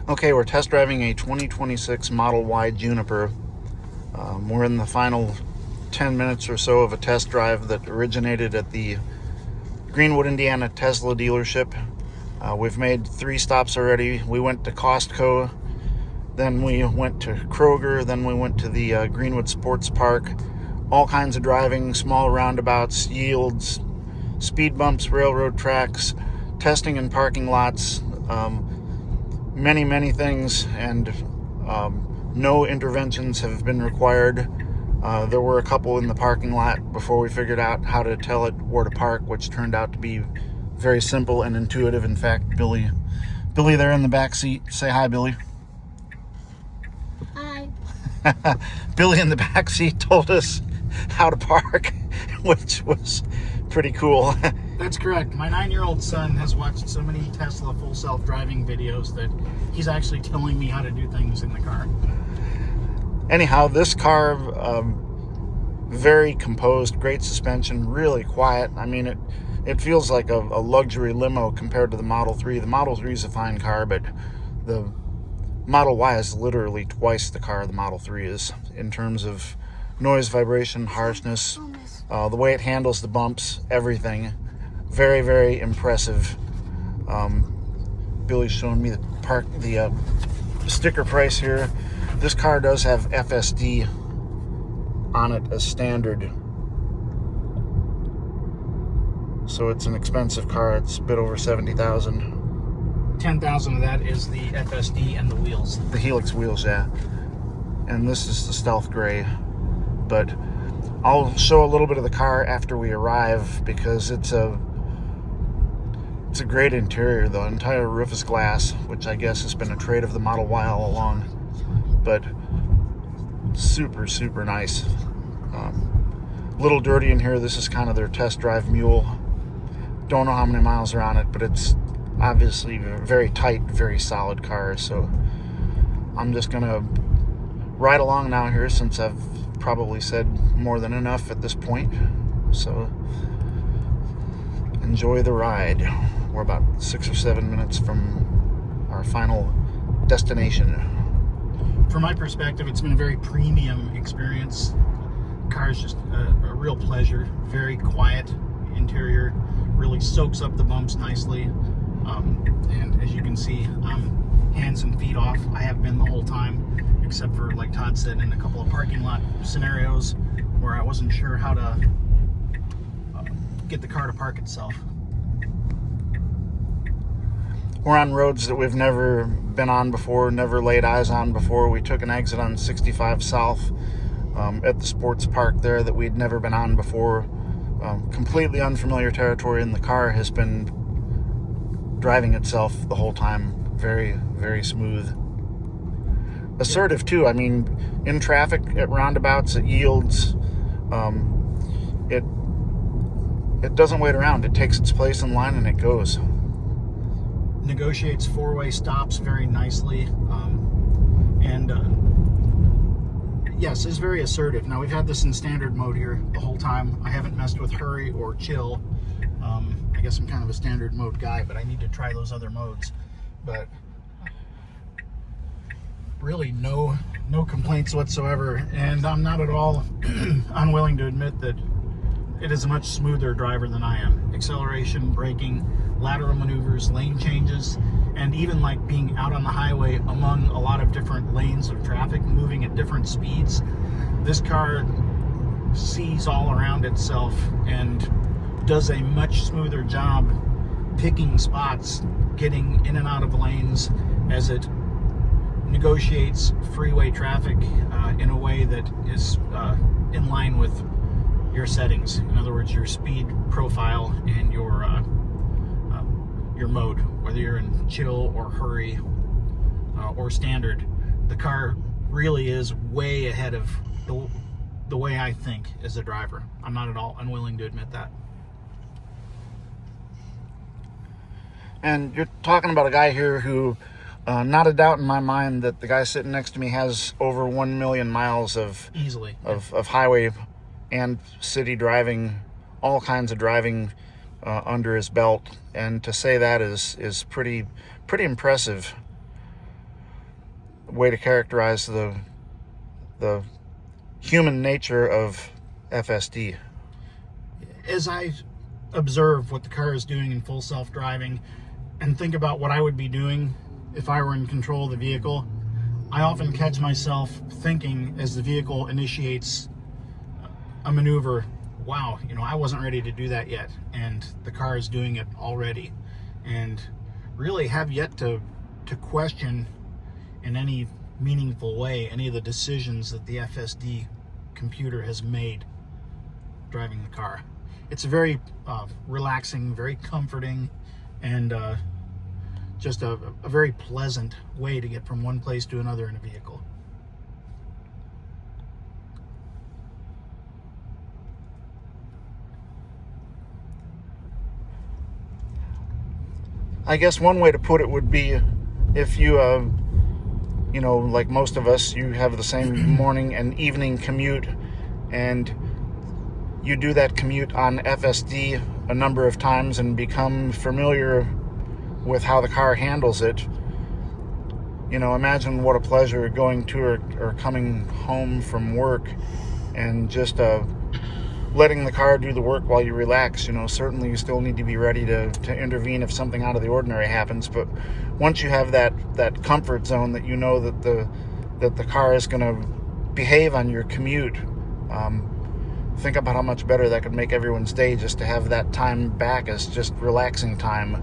Okay, we're test driving a 2026 Model Y Juniper. We're in the final 10 minutes or so of a test drive that originated at the Greenwood, Indiana Tesla dealership. We've made 3 stops already. We went to Costco, then we went to Kroger, then we went to the Greenwood Sports Park. All kinds of driving, small roundabouts, yields, speed bumps, railroad tracks, testing in parking lots, many things, and no interventions have been required. There were a couple in the parking lot before we figured out how to tell it where to park, which turned out to be very simple and intuitive. In fact, Billy there in the back seat. Say hi, Billy. Hi. Billy in the back seat told us how to park, which was pretty cool. That's correct. My 9-year-old son has watched so many Tesla full self-driving videos that he's actually telling me how to do things in the car. Anyhow, this car, very composed, great suspension, really quiet. I mean, it feels like a luxury limo compared to the Model 3. The Model 3 is a fine car, but the Model Y is literally twice the car the Model 3 is in terms of noise, vibration, harshness, the way it handles the bumps, everything. Very impressive. Billy's showing me the sticker price here. This car does have FSD on it as standard, so it's an expensive car. It's a bit over $70,000. 10,000 of that is the FSD and the wheels. The Helix wheels, yeah. And this is the Stealth Gray. But I'll show a little bit of the car after we arrive, because it's a great interior. The entire roof is glass, which I guess has been a trait of the Model Y all along. But super nice. Little dirty in here. This is kind of their test drive mule. Don't know how many miles are on it, but it's obviously very tight, very solid car. So I'm just gonna ride along now here, since I've probably said more than enough at this point. So enjoy the ride. We're about 6 or 7 minutes from our final destination. From my perspective, it's been a very premium experience. The car is just a real pleasure. Very quiet interior, really soaks up the bumps nicely. And as you can see, I'm hands and feet off. I have been the whole time, except for, like Todd said, in a couple of parking lot scenarios where I wasn't sure how to get the car to park itself. We're on roads that we've never been on before, never laid eyes on before. We took an exit on 65 South at the sports park there that we'd never been on before. Completely unfamiliar territory, and the car has been driving itself the whole time. Very smooth. Assertive too. I mean, in traffic, at roundabouts, at yields, it doesn't wait around. It takes its place in line and it goes. Negotiates 4-way stops very nicely, yes, is very assertive. Now, we've had this in standard mode here the whole time. I haven't messed with hurry or chill. I guess I'm kind of a standard mode guy, but I need to try those other modes. But really no complaints whatsoever, and I'm not at all unwilling to admit that it is a much smoother driver than I am. Acceleration, braking, lateral maneuvers, lane changes, and even like being out on the highway among a lot of different lanes of traffic, moving at different speeds. This car sees all around itself and does a much smoother job picking spots, getting in and out of lanes as it negotiates freeway traffic in a way that is in line with your settings. In other words, your speed profile and your mode, whether you're in chill or hurry or standard. The car really is way ahead of the way I think as a driver. I'm not at all unwilling to admit that. And you're talking about a guy here who, not a doubt in my mind that the guy sitting next to me has over 1 million miles of easily of highway and city driving, all kinds of driving under his belt. And to say that is pretty impressive. way to characterize the human nature of FSD. As I observe what the car is doing in full self-driving and think about what I would be doing if I were in control of the vehicle, I often catch myself thinking as the vehicle initiates a maneuver, wow, I wasn't ready to do that yet, and the car is doing it already, and really have yet to question in any meaningful way any of the decisions that the FSD computer has made driving the car. It's a very relaxing, very comforting, and just a very pleasant way to get from one place to another in a vehicle. I guess one way to put it would be if you, like most of us, you have the same morning and evening commute, and you do that commute on FSD a number of times and become familiar with how the car handles it. Imagine what a pleasure going to or coming home from work and just letting the car do the work while you relax. Certainly you still need to be ready to intervene if something out of the ordinary happens, but once you have that comfort zone that that the car is going to behave on your commute, think about how much better that could make everyone's day, just to have that time back as just relaxing time,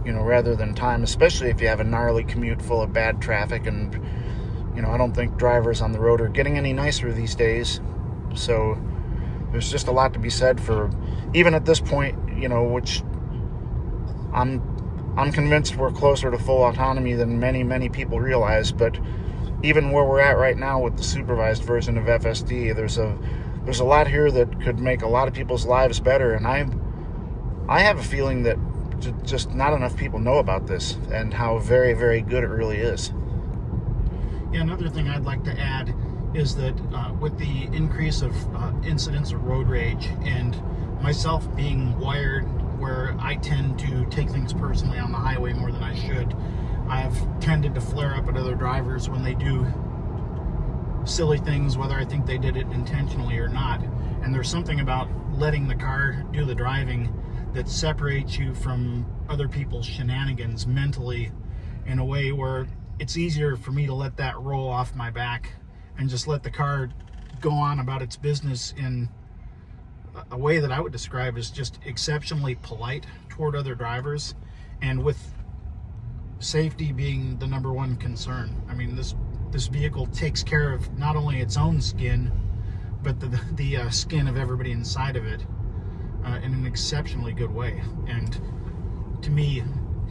rather than time, especially if you have a gnarly commute full of bad traffic. And I don't think drivers on the road are getting any nicer these days, so there's just a lot to be said for, even at this point, which I'm convinced we're closer to full autonomy than many people realize. But even where we're at right now with the supervised version of FSD, there's a lot here that could make a lot of people's lives better, and I have a feeling that just not enough people know about this and how very, very good it really is. Yeah, another thing I'd like to add is that with the increase of incidents of road rage, and myself being wired where I tend to take things personally on the highway more than I should, I've tended to flare up at other drivers when they do silly things, whether I think they did it intentionally or not. And there's something about letting the car do the driving that separates you from other people's shenanigans mentally, in a way where it's easier for me to let that roll off my back and just let the car go on about its business in a way that I would describe as just exceptionally polite toward other drivers, and with safety being the number one concern. I mean, this vehicle takes care of not only its own skin, but the skin of everybody inside of it in an exceptionally good way. And to me,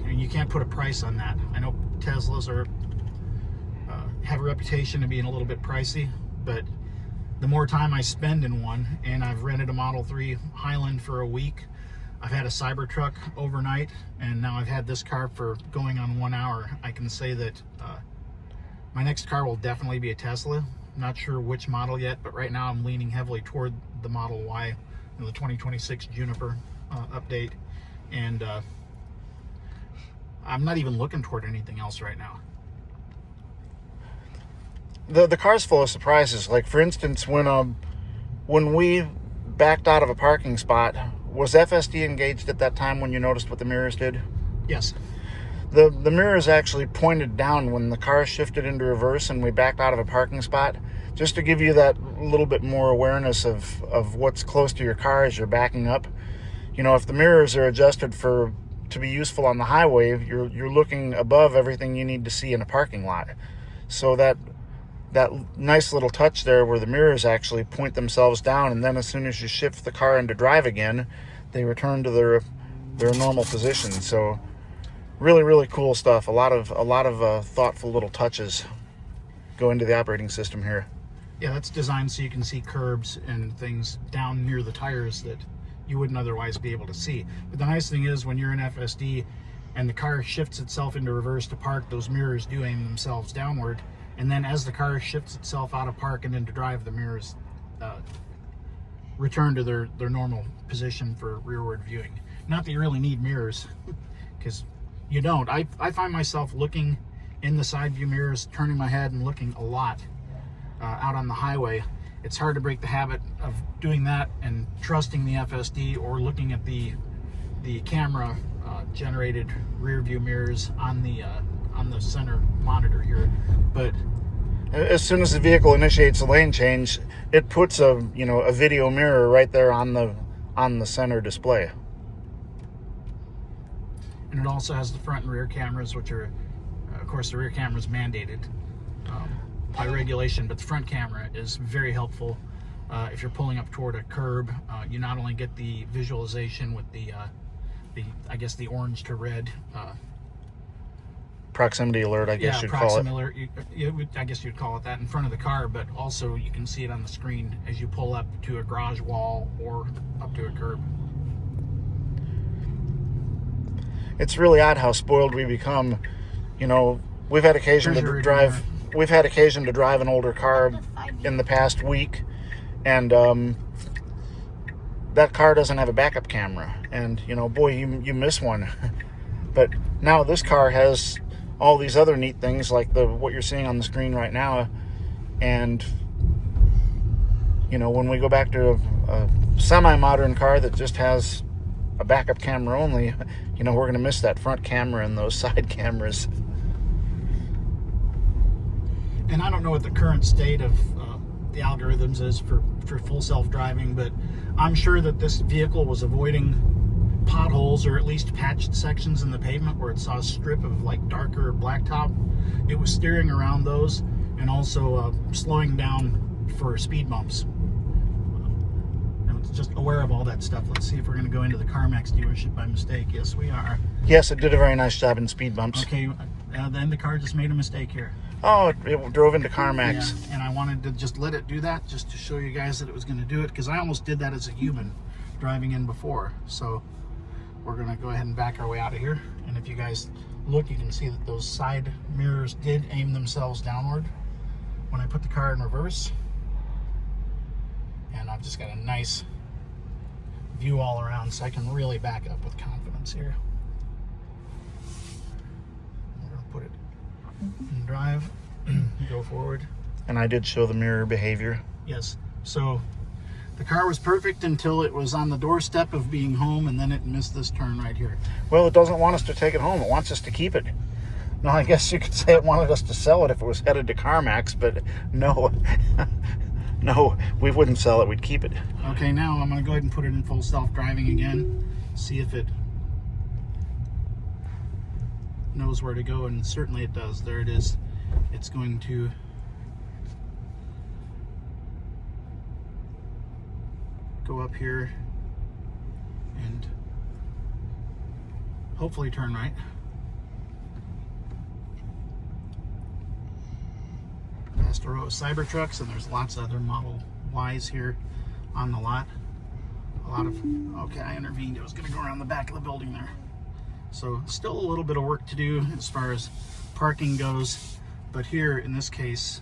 you can't put a price on that. I know Teslas have a reputation of being a little bit pricey, but the more time I spend in one, and I've rented a Model 3 Highland for a week, I've had a Cybertruck overnight, and now I've had this car for going on 1 hour, I can say that my next car will definitely be a Tesla. Not sure which model yet, but right now I'm leaning heavily toward the Model Y, the 2026 Juniper update, and I'm not even looking toward anything else right now. The car's full of surprises. Like, for instance, when we backed out of a parking spot, was FSD engaged at that time when you noticed what the mirrors did? Yes. The mirrors actually pointed down when the car shifted into reverse and we backed out of a parking spot, just to give you that little bit more awareness of what's close to your car as you're backing up. If the mirrors are adjusted to be useful on the highway, you're looking above everything you need to see in a parking lot. So that nice little touch there where the mirrors actually point themselves down, and then as soon as you shift the car into drive again, they return to their normal position. So really, really cool stuff. A lot of thoughtful little touches go into the operating system here. Yeah, that's designed so you can see curbs and things down near the tires that you wouldn't otherwise be able to see. But the nice thing is, when you're in FSD and the car shifts itself into reverse to park, those mirrors do aim themselves downward. And then as the car shifts itself out of park and into drive, the mirrors return to their normal position for rearward viewing. Not that you really need mirrors, because you don't. I find myself looking in the side view mirrors, turning my head and looking a lot out on the highway. It's hard to break the habit of doing that and trusting the FSD or looking at the camera generated rear view mirrors on the center monitor here. But as soon as the vehicle initiates a lane change, it puts a video mirror right there on the center display. And it also has the front and rear cameras, which are, of course, the rear camera is mandated by regulation, but the front camera is very helpful if you're pulling up toward a curb. You not only get the visualization with the I guess the orange to red proximity alert, I guess you'd call it. Alert. I guess you'd call it that in front of the car, but also you can see it on the screen as you pull up to a garage wall or up to a curb. It's really odd how spoiled we become. We've had occasion to drive. We've had occasion to drive an older car in the past week, and that car doesn't have a backup camera, and boy, you miss one. But now this car has all these other neat things like what you're seeing on the screen right now, and when we go back to a semi-modern car that just has a backup camera only, we're going to miss that front camera and those side cameras. And I don't know what the current state of the algorithms is for full self-driving, but I'm sure that this vehicle was avoiding potholes or at least patched sections in the pavement where it saw a strip of like darker blacktop. It was steering around those and also slowing down for speed bumps. And it's just aware of all that stuff. Let's see if we're going to go into the CarMax dealership by mistake. Yes, we are. Yes, it did a very nice job in speed bumps. Okay, then the car just made a mistake here. Oh, it drove into CarMax. Yeah, and I wanted to just let it do that just to show you guys that it was going to do it, because I almost did that as a human driving in before. So we're going to go ahead and back our way out of here. And if you guys look, you can see that those side mirrors did aim themselves downward when I put the car in reverse. And I've just got a nice view all around, so I can really back up with confidence here. We're going to put it in drive, go forward. And I did show the mirror behavior. Yes. So the car was perfect until it was on the doorstep of being home, and then it missed this turn right here. Well, it doesn't want us to take it home. It wants us to keep it. No, I guess you could say it wanted us to sell it if it was headed to CarMax, but no. No, we wouldn't sell it. We'd keep it. Okay, now I'm going to go ahead and put it in full self-driving again. See if it knows where to go, and certainly it does. There it is. It's going to go up here and hopefully turn right. Past a row of Cybertrucks, and there's lots of other Model Ys here on the lot. A lot of, okay, I intervened. It was going to go around the back of the building there. So still a little bit of work to do as far as parking goes, but here in this case,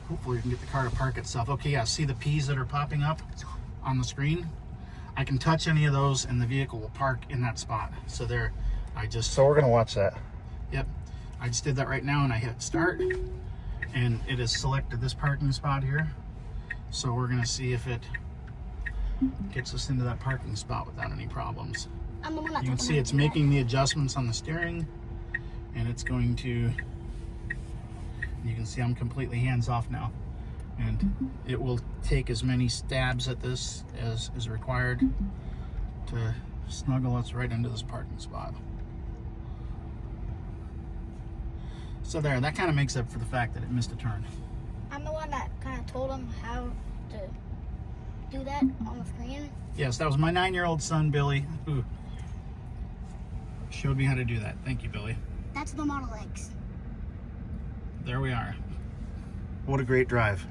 hopefully we can get the car to park itself. Okay, yeah, see the P's that are popping up on the screen? I can touch any of those and the vehicle will park in that spot. So there, So we're gonna watch that. Yep, I just did that right now, and I hit start, and it has selected this parking spot here. So we're gonna see if it gets us into that parking spot without any problems. You can see it's making the adjustments on the steering, and it's going to, you can see I'm completely hands off now, and it will take as many stabs at this as is required to snuggle us right into this parking spot. So there, that kind of makes up for the fact that it missed a turn. I'm the one that kind of told him how to do that on the screen. Yes, that was my 9-year-old son, Billy, who showed me how to do that. Thank you, Billy. That's the Model X. There we are. What a great drive.